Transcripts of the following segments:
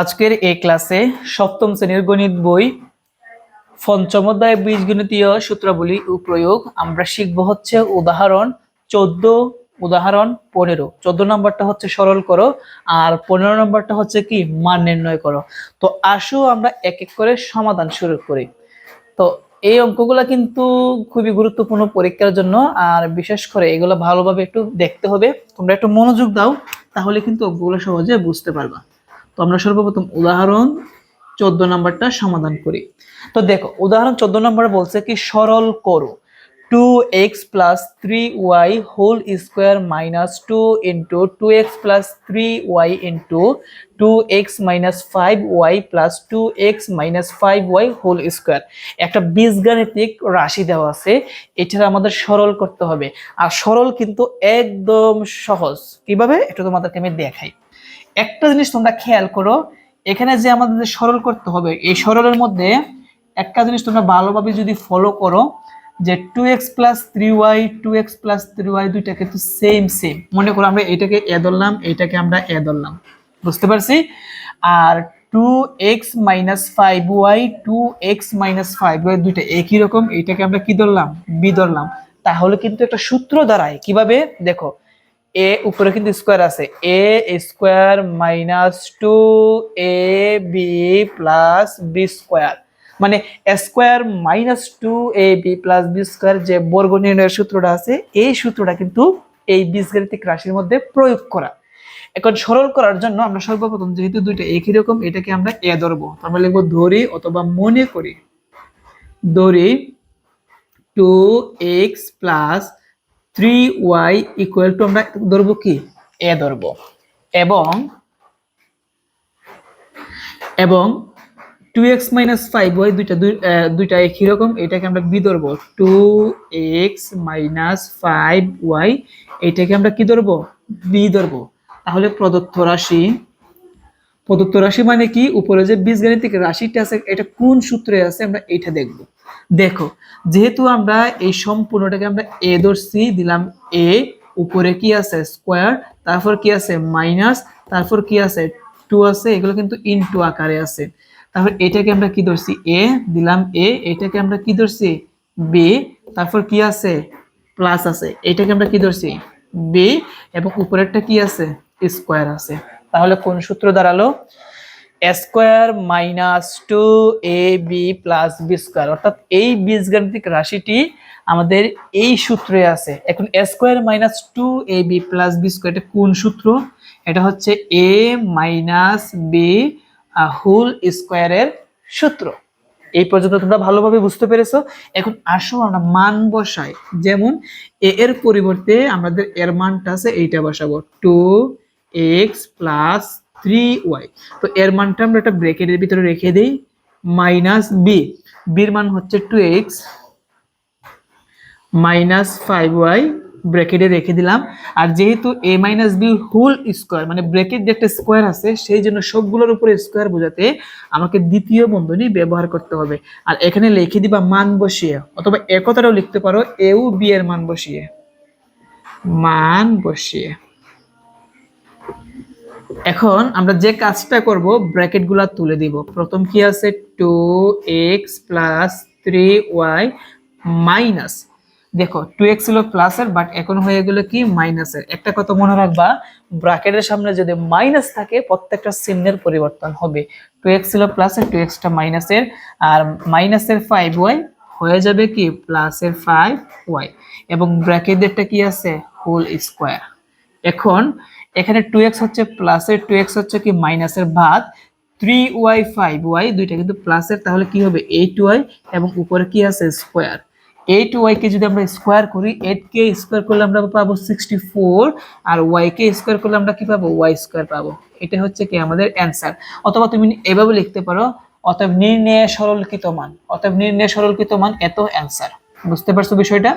আজকের এই ক্লাসে সপ্তম শ্রেণীর গণিত বই পঞ্চম অধ্যায় বীজগণিতীয় সূত্রাবলী ও প্রয়োগ আমরা শিখব হচ্ছে উদাহরণ 14, উদাহরণ 15। 14 নম্বরটা হচ্ছে সরল করো আর 15 নম্বরটা হচ্ছে কি মান নির্ণয় করো। তো আসো আমরা এক এক করে সমাধান শুরু করি। তো এই অঙ্কগুলা কিন্তু খুবই গুরুত্বপূর্ণ পরীক্ষার জন্য, আর বিশেষ করে এগুলো ভালোভাবে একটু দেখতে হবে। তোমরা একটু মনোযোগ দাও, তাহলে কিন্তু অঙ্কগুলো সহজে বুঝতে পারবা। তো আমরা সর্বপ্রথম উদাহরণ 14 নম্বরটা সমাধান করি। তো দেখো উদাহরণ 14 নম্বরে বলছে কি সরল করো 2x plus 3y whole square minus 2 into 2x plus 3y into 2x minus 5y plus 2x minus 5y whole square। একটা বীজগাণিতিক রাশি দেওয়া আছে, এটা আমাদের সরল করতে হবে। আর সরল কিন্তু একদম সহজ। কিভাবে একটু তোমাদেরকে আমি দেখাই। একটা জিনিস তোমরা খেয়াল করো, এখানে যে আমাদের সরল করতে হবে, এই সরলের মধ্যে একটা জিনিস তোমরা ভালোভাবে যদি ফলো করো যে 2x plus 3y 2x plus 3y দুইটা কিন্তু সেম সেম। মনে করো আমরা এটাকে এ ধরলাম, এটাকে আমরা এ ধরলাম, বুঝতে পারছি। আর 2x minus 5y 2x minus 5y দুইটা একই রকম, এটাকে আমরা কি ধরলাম, বি ধরলাম। তাহলে কিন্তু একটা সূত্র দাঁড়ায়। কিভাবে দেখো, এ উপরে কিন্তু স্কোয়ার আছে, A square minus 2ab plus B square, মানে square minus 2ab plus B square যে বর্গ নির্ণয়ের সূত্রটা আছে, এই সূত্রটা কিন্তু এই বীজগাণিতিক রাশির মধ্যে প্রয়োগ করা। এখন সরল করার জন্য আমরা সর্বপ্রথম যেহেতু দুইটা একই রকম, এটাকে আমরা এ ধরবো। আমরা লিখবো ধরি অথবা মনে করি, ধরি 2x plus 3y equal to আমরা ধরবো কি এ ধরবো, এবং 2x minus 5y দুইটা একই রকম, এটাকে আমরা বি ধরবো। 2x minus 5y এটাকে আমরা কি ধরবো, বি ধরবো। তাহলে প্রদত্ত রাশি মানে কি, উপরে যে বীজগাণিতিক রাশিটা আছে এটা কোন সূত্রে আছে আমরা এটা দেখব। দেখো যেহেতু আমরা এই সম্পূর্ণটাকে আমরা এ ধরছি, দিলাম এ, উপরে কি আছে স্কোয়ার, তারপর কি আছে মাইনাস, তারপর কি আছে 2 আছে, এগুলো কিন্তু ইনটু আকারে আছে। তারপর এটাকে আমরা কি ধরছি এ, দিলাম এ, এটাকে আমরা কি ধরছি বি, তারপর কি আছে প্লাস আছে, এটাকে আমরা কি ধরছি বি, এবং উপরেরটা কি আছে স্কোয়ার আছে। তাহলে কোন সূত্র দাঁড়ালো, square minus 2ab plus B square, অর্থাৎ এই বীজগাণিতিক রাশিটি আমাদের এই সূত্রে আছে। এখন square minus 2ab plus B square এটা কোন সূত্র, এটা হচ্ছে a মাইনাস বি হোল স্কোয়ারের সূত্র। এই পর্যন্ত তোমরা ভালোভাবে বুঝতে পেরেছো। এখন আসো আমরা মান বসাই। যেমন a এর পরিবর্তে আমাদের এর মানটা আছে এইটা বসাবো, 2x প্লাস 3y। তো এর মানটা আমরা একটা ব্র্যাকেটের ভিতরে রেখে দেই, মাইনাস বি, বির মান হচ্ছে 2x মাইনাস 5y ব্র্যাকেটে রেখে দিলাম। আর যেহেতু a minus B whole square, মানে ব্র্যাকেট যে একটা স্কোয়ার আছে, সেই জন্য সবগুলোর উপরে স্কোয়ার বোঝাতে আমাকে দ্বিতীয় বন্ধনী ব্যবহার করতে হবে। আর এখানে লিখে দিবা মান বসিয়ে, অথবা এ কথাটাও লিখতে পারো এ ও বি এর মান বসিয়ে। এখন আমরা যে কাজটা করব, ব্র্যাকেট গুলা তুলে দিব। প্রথম কি আছে 2x প্লাস 3y মাইনাস, দেখো 2x ছিল প্লাসের, বাট এখন হয়ে গেল কি মাইনাসের। একটা কথা মনে রাখবা, ব্র্যাকেটের সামনে যদি মাইনাস থাকে প্রত্যেকটা চিহ্নের পরিবর্তন হবে। 2x ছিল প্লাসের, 2x টা মাইনাসের, আর মাইনাসের 5y হয়ে যাবে কি প্লাসের 5y, এবং ব্র্যাকেটেরটা কি আছে হোল স্কোয়ার। এখন এখানে 2x হচ্ছে প্লাসের, 2x হচ্ছে কি মাইনাসের, ভাগ 3y 5y দুইটা কিন্তু প্লাসের, তাহলে কি হবে 8y, এবং উপরে কি আছে স্কোয়ার। 8y কে যদি আমরা স্কোয়ার করি, 8 কে স্কোয়ার করলে আমরা পাবো 64, আর y কে স্কোয়ার করলে আমরা কি পাবো y স্কোয়ার পাবো। এটা হচ্ছে কি আমাদের অ্যানসার। অথবা তুমি এভাবে লিখতে পারো, অতএব নির্ণয় সরলকৃত মান এত অ্যানসার। বুঝতে পারছো বিষয়টা?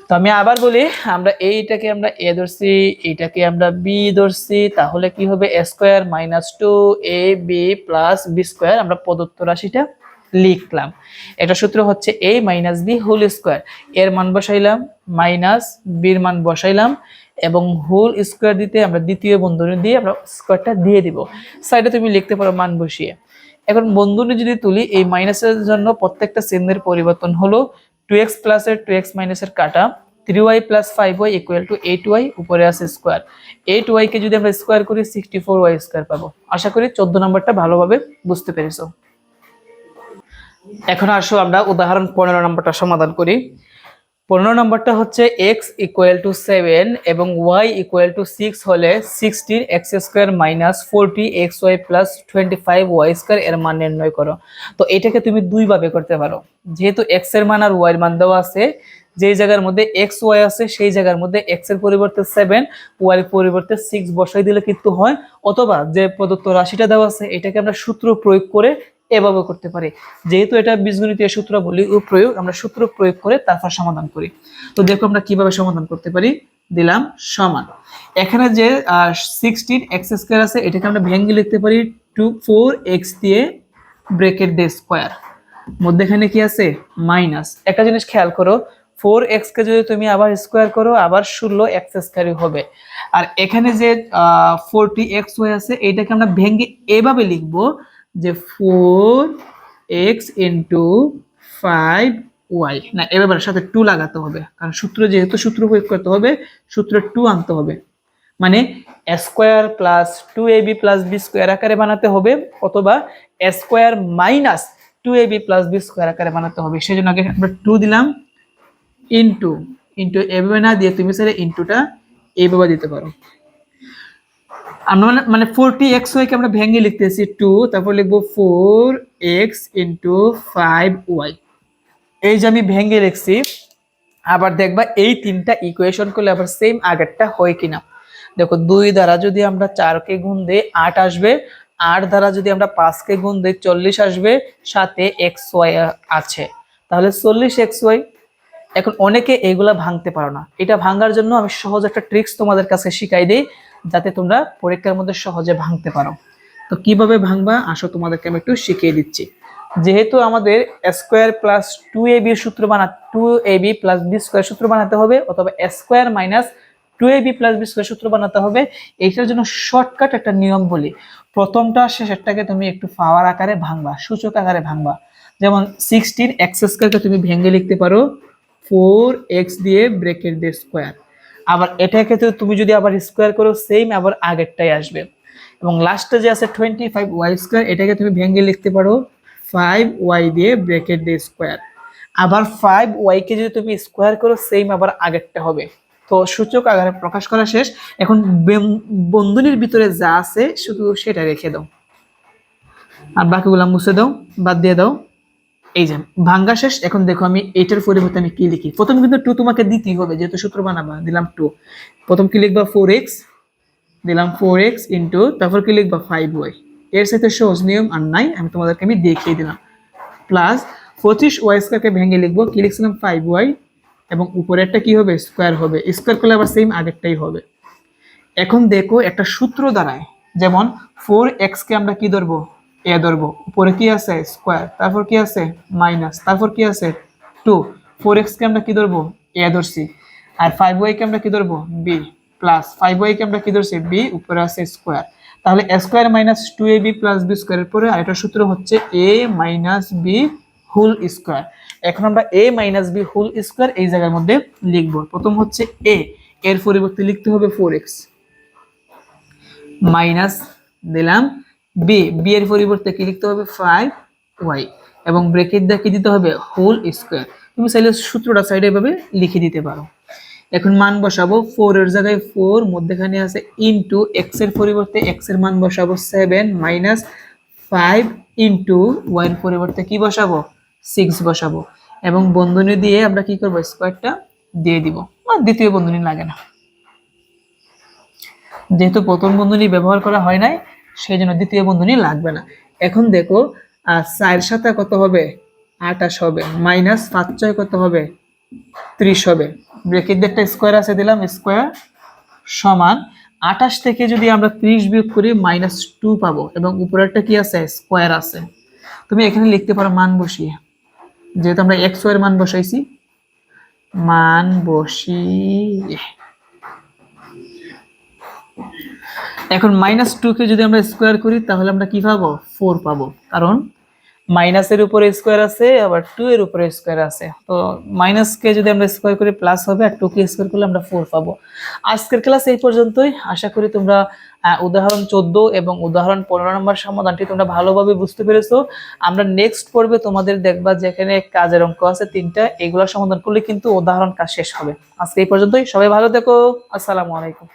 তো আমি আবার বলি, আমরা এইটাকে আমরা এ ধরছি, এইটাকে আমরা বি ধরছি, তাহলে কি হবে square minus 2ab plus B square. আমরা প্রদত্ত রাশিটা লিখলাম। একটা সূত্র হচ্ছে a minus B whole square, এর মান বসাইলাম মাইনাস বির মান বসাইলাম, এবং হোল স্কোয়ার দিতে আমরা দ্বিতীয় বন্ধনী দিয়ে আমরা স্কোয়ারটা দিয়ে দিব। সাইডে তুমি লিখতে পারো মান বসিয়ে। এখন বন্ধনী যদি তুলি, এই মাইনাসের জন্য প্রত্যেকটা চিহ্নের পরিবর্তন হলো 2x প্লাসের 2x মাইনাসের কাটা 3y plus 5y equal to 8y, উপরে আছে স্কোয়ার। 8y কে যদি আমরা স্কোয়ার করি 64y স্কোয়ার পাবো। আশা করি 14 নম্বরটা ভালোভাবে বুঝতে পেরেছো। এখন আসো আমরা উদাহরণ 15 নম্বরটা সমাধান করি। 15 নম্বরটা হচ্ছে x ইকুয়াল টু 7 এবং y ইকুয়াল টু 6 হলে 16x square minus 40xy plus 25y square এর মান নির্ণয় করো। তো এটাকে তুমি দুই ভাবে করতে পারো। যেহেতু x এর মান আর y এর মান দেওয়া আছে, যেই জায়গার মধ্যে x y আছে সেই জায়গার মধ্যে x এর পরিবর্তে 7, y এর পরিবর্তে 6 বসাই দিলে কিন্তু হয়। অথবা যে প্রদত্ত রাশিটা দেওয়া আছে এটাকে আমরা সূত্র প্রয়োগ করে এভাবে করতে পারি। যেহেতু এটা বীজগণিতীয় সূত্র বলি ও প্রয়োগ, আমরা সূত্র প্রয়োগ করে তারপর সমাধান করি। তো দেখো আমরা কিভাবে সমাধান করতে পারি। দিলাম সমান, এখানে যে 16x স্কয়ার আছে এটাকে আমরা ভেঙে লিখতে পারি 4x দিয়ে ব্র্যাকেট দিয়ে স্কয়ার, মধ্যখানে কি আছে মাইনাস। একটা জিনিস খেয়াল করো, 4x কে যদি তুমি আবার স্কয়ার করো আবার 16x স্কয়ারই হবে। আর এখানে যে 40xy আছে এটাকে আমরা ভেঙে এভাবে লিখবো যে 4x ইন্টু 5y, না এবার সাথে 2 লাগাতে হবে, কারণ সূত্র যেহেতু সূত্র প্রয়োগ করতে হবে সূত্রে 2 আনতে হবে। মানে a square plus 2ab plus b square আকারে বানাতে হবে, অথবা a square minus 2ab plus b square আকারে বানাতে হবে। সেজন্য আগে আমরা 2 দিলাম, ইন্টু ইন্টু এভাবে না দিয়ে তুমি স্যার ইন্টুটা এইভাবে দিতে পারো। আমরা মানে 40xy কে আমরা ভেঙে লিখতেছি 2, তারপর লিখবো 4x ইন্টু 5y। এই যে আমি ভেঙে লিখছি, আবার দেখবা এই তিনটা ইকুয়েশন করলে আবার সেম আগেরটা হয় কিনা। দেখো 2 দ্বারা যদি আমরা 4 কে গুণ দেই 8 আসবে, 8 দ্বারা যদি আমরা 5 কে গুণ দেই 40 আসবে, সাথে xy আছে, তাহলে 40xy। এখন অনেকে এইগুলা ভাঙতে পারো না, এটা ভাঙার জন্য আমি সহজ একটা ট্রিক্স তোমাদের কাছে শিখাই দেই, যাতে তোমরা পরীক্ষার মধ্যে সহজে ভাঙতে পারো। তো কিভাবে ভাঙবা আসো তোমাদেরকে আমি একটু শিখিয়ে দিচ্ছি। যেহেতু আমাদের স্কোয়ার প্লাস 2ab সূত্র 2ab প্লাস b স্কোয়ার সূত্র বানাতে হবে, অথবা square minus 2ab plus b square সূত্র বানাতে হবে। এইটার জন্য শর্টকাট একটা নিয়ম বলি, প্রথমটা শেষেরটাকে তুমি একটু পাওয়ার আকারে ভাঙবা, সূচক আকারে ভাঙবা। যেমন 16x স্কোয়ারকে তুমি ভেঙে লিখতে পারো 4x দিয়ে ব্র্যাকেট দিয়ে স্কোয়ার। আবার এটাকে তো তুমি যদি আবার স্কোয়ার করো সেম আবার আগেরটাই আসবে। এবং লাস্টে যে আছে 25y স্কোয়ার, এটাকে তুমি ভেঙে লিখতে পারো 5y দিয়ে ব্র্যাকেট দিয়ে স্কোয়ার। আবার 5y কে যদি তুমি স্কোয়ার করো সেম আবার আগেরটা হবে। তো সূচক আকারে প্রকাশ করা শেষ। এখন বন্ধনীর ভিতরে যা আছে শুধু সেটা রেখে দাও, আর বাকিগুলো মুছে দাও, বাদ দিয়ে দাও। এই যে ভাঙ্গা শেষ। এখন দেখো আমি এটার পরিবর্তে আমি কি লিখি। প্রথম কিন্তু 2 তোমাকে দিতেই হবে, যেহেতু সূত্র বানাবা। দিলাম 2, প্রথম কি লিখবা 4x, দিলাম 4x ইন্টু তারপর কি লিখবা 5y। এর সাথে সহজ নিয়ম আর নাই, আমি তোমাদেরকে আমি দেখিয়ে দিলাম। প্লাস 25y স্কয়ারকে ভেঙে লিখবো, কি লিখছিলাম 5y, এবং উপরেরটা কি হবে স্কয়ার হবে, স্কয়ার করলে আবার সেম আগেরটাই হবে। এখন দেখো একটা সূত্র দাঁড়ায়, যেমন 4x কে আমরা কি ধরবো a ধরবো, উপরে কি আছে স্কয়ার, তারপর কি আছে মাইনাস, তারপর কি আছে 2, 4x কে আমরা কি ধরবো a ধরছি, আর 5y কে আমরা কি ধরবো b, প্লাস 5y কে আমরা কি ধরছি b, উপরে আছে স্কয়ার। তাহলে a square minus 2ab plus b স্কয়ারের পরে আরেকটা সূত্র হচ্ছে a minus b whole square. এখন আমরা a minus b whole square এই জায়গার মধ্যে লিখবো। প্রথম হচ্ছে a, এর পরিবর্তে লিখতে হবে 4x, মাইনাস দিলাম b, b এর পরিবর্তে কি লিখতে হবে 5y, এবং ব্র্যাকেট দিয়ে কি দিতে হবে হোল স্কয়ার। তুমি চাইলে সূত্রটা সাইডে এভাবে লিখে দিতে পারো। এখন মান বসাবো, 4 এর জায়গায় 4, মধ্যখানে আছে ইনটু x এর পরিবর্তে x এর মান বসাবো 7, মাইনাস 5 ইনটু y এর পরিবর্তে কি বসাবো 6 বসাবো, এবং বন্ধনী দিয়ে আমরা কি করব স্কয়ারটা দিয়ে দিব। আর দ্বিতীয় বন্ধনী লাগে না, যেহেতু প্রথম বন্ধনী ব্যবহার করা হয় নাই সেই জন্য দ্বিতীয় বন্ধনী লাগবে না। এখন দেখো 4 সাথে কত হবে 28 হবে, মাইনাস 5 6 কত হবে 30 হবে, ব্র্যাকেট দিয়ে একটা স্কয়ার আছে দিলাম স্কয়ার, সমান 28 থেকে যদি আমরা 30 বিয়োগ করি -2 পাবো, এবং উপরেরটা কি আছে স্কয়ার আছে। তুমি এখানে লিখতে পারো মান বসিয়ে, যেহেতু আমরা x এর মান বসাইছি, মান বসিয়ে এখন -2 কে যদি আমরা স্কোয়ার করি তাহলে আমরা কি পাবো? 4 পাবো, কারণ মাইনাসের উপরে স্কোয়ার আছে, আবার 2 এর উপরে স্কোয়ার আছে। তো মাইনাসকে যদি আমরা স্কোয়ার করি প্লাস হবে, আর 2 কে স্কোয়ার করলে আমরা 4 পাবো। আজকের ক্লাস এই পর্যন্তই। আশা করি তোমরা উদাহরণ 14 এবং উদাহরণ 15 নম্বর সমাধানটি তোমরা ভালোভাবে বুঝতে পেরেছো। আমরা নেক্সট পর্বে তোমাদের দেখবা যেখানে কাজের অঙ্ক আছে 3টা, এগুলো সমাধান করলে কিন্তু উদাহরণ কাজ শেষ হবে। আজকে এই পর্যন্তই, সবাই ভালো থেকো। আসসালামু আলাইকুম।